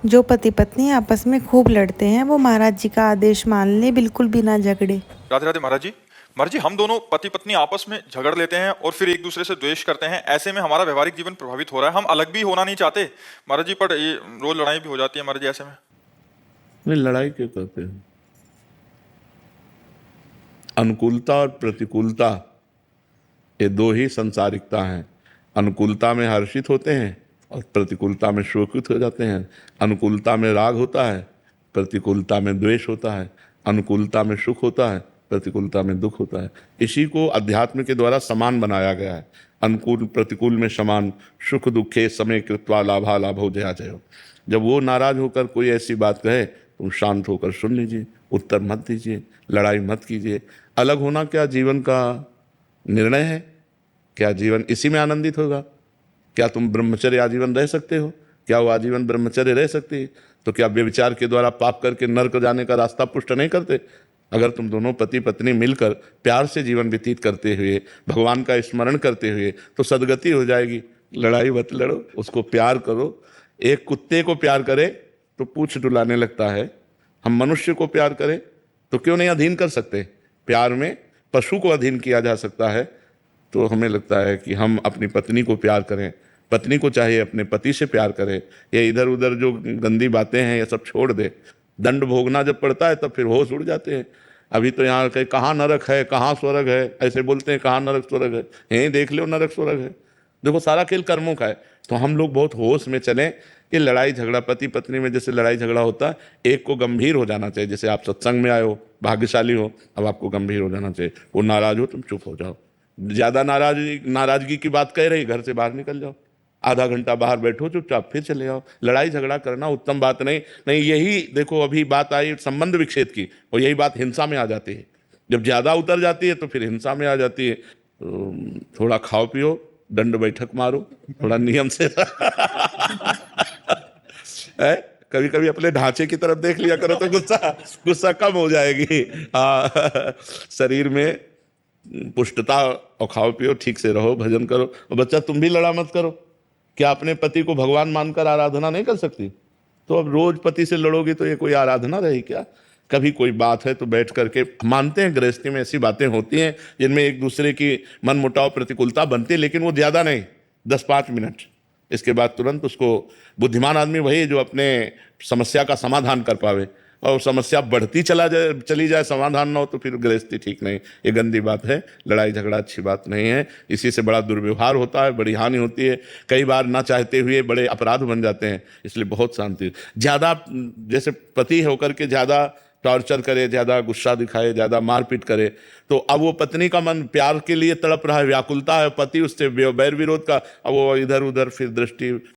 जो पति पत्नी आपस में खूब लड़ते हैं वो महाराज जी का आदेश मान लें बिल्कुल बिना झगड़े। राधे राधे महाराज जी। महाराज जी, हम दोनों पति पत्नी आपस में झगड़ लेते हैं और फिर एक दूसरे से द्वेष करते हैं। ऐसे में हमारा व्यवहारिक जीवन प्रभावित हो रहा है। हम अलग भी होना नहीं चाहते महाराज जी, पर ये रोज लड़ाई भी हो जाती है महाराज जी ऐसे में। नहीं, लड़ाई क्यों करते हैं? अनुकूलता और प्रतिकूलता, ये दो ही संसारिकता हैं। अनुकूलता में हर्षित होते हैं और प्रतिकूलता में शोकित हो जाते हैं। अनुकूलता में राग होता है, प्रतिकूलता में द्वेष होता है। अनुकूलता में सुख होता है, प्रतिकूलता में दुख होता है। इसी को अध्यात्म के द्वारा समान बनाया गया है। अनुकूल प्रतिकूल में समान, सुख दुखे समय कृत्वा लाभा लाभो जया जयो। जब वो नाराज होकर कोई ऐसी बात कहे, तुम शांत होकर सुन लीजिए, उत्तर मत दीजिए, लड़ाई मत कीजिए। अलग होना क्या जीवन का निर्णय है? क्या जीवन इसी में आनंदित होगा? क्या तुम ब्रह्मचर्य आजीवन रह सकते हो? क्या वो आजीवन ब्रह्मचर्य रह सकती है? तो क्या व्यभिचार के द्वारा पाप करके नरक जाने का रास्ता पुष्ट नहीं करते? अगर तुम दोनों पति पत्नी मिलकर प्यार से जीवन व्यतीत करते हुए, भगवान का स्मरण करते हुए, तो सदगति हो जाएगी। लड़ाई मत लड़ो, उसको प्यार करो। एक कुत्ते को प्यार करे तो पूंछ डुलाने लगता है, हम मनुष्य को प्यार करें तो क्यों नहीं अधीन कर सकते? प्यार में पशु को अधीन किया जा सकता है। तो हमें लगता है कि हम अपनी पत्नी को प्यार करें, पत्नी को चाहिए अपने पति से प्यार करें। ये इधर उधर जो गंदी बातें हैं ये सब छोड़ दे। दंड भोगना जब पड़ता है तब फिर होश उड़ जाते हैं। अभी तो यहाँ कहीं कहाँ नरक है, कहाँ स्वर्ग है, ऐसे बोलते हैं, कहाँ नरक स्वर्ग है, यहीं देख लो नरक स्वर्ग है। देखो, सारा खेल कर्मों का है। तो हम लोग बहुत होश में चलें कि लड़ाई झगड़ा पति पत्नी में जैसे लड़ाई झगड़ा होता है, एक को गंभीर हो जाना चाहिए। जैसे आप सत्संग में आए हो, भाग्यशाली हो, अब आपको गंभीर हो जाना चाहिए। वो नाराज हो, तुम चुप हो जाओ। ज़्यादा नाराजगी की बात कह रही, घर से बाहर निकल जाओ, आधा घंटा बाहर बैठो चुपचाप, फिर चले आओ। लड़ाई झगड़ा करना उत्तम बात नहीं। नहीं, यही देखो अभी बात आई संबंध विच्छेद की, और यही बात हिंसा में आ जाती है। जब ज़्यादा उतर जाती है तो फिर हिंसा में आ जाती है। तो थोड़ा खाओ पियो, दंड बैठक मारो, थोड़ा नियम से है। कभी कभी अपने ढांचे की तरफ देख लिया करो तो गुस्सा गुस्सा कम हो जाएगी। हाँ, शरीर में पुष्टता, और खाओ पियो, ठीक से रहो, भजन करो। और बच्चा, तुम भी लड़ा मत करो। क्या अपने पति को भगवान मानकर आराधना नहीं कर सकती? तो अब रोज पति से लड़ोगी तो ये कोई आराधना रही क्या? कभी कोई बात है तो बैठ करके मानते हैं। गृहस्थी में ऐसी बातें होती हैं जिनमें एक दूसरे की मन मुटाव प्रतिकूलता बनती है, लेकिन वो ज़्यादा नहीं, 10-5 मिनट। इसके बाद तुरंत उसको, बुद्धिमान आदमी वही जो अपने समस्या का समाधान कर पावे। और समस्या बढ़ती चली जाए, समाधान ना हो, तो फिर गृहस्थी ठीक नहीं। ये गंदी बात है। लड़ाई झगड़ा अच्छी बात नहीं है। इसी से बड़ा दुर्व्यवहार होता है, बड़ी हानि होती है। कई बार ना चाहते हुए बड़े अपराध बन जाते हैं। इसलिए बहुत शांति। ज़्यादा जैसे पति होकर के ज़्यादा टॉर्चर करे, ज़्यादा गुस्सा दिखाए, ज़्यादा मारपीट करे, तो अब वो पत्नी का मन प्यार के लिए तड़प रहा है, व्याकुलता है, पति उससे बैर विरोध का, अब वो इधर उधर फिर दृष्टि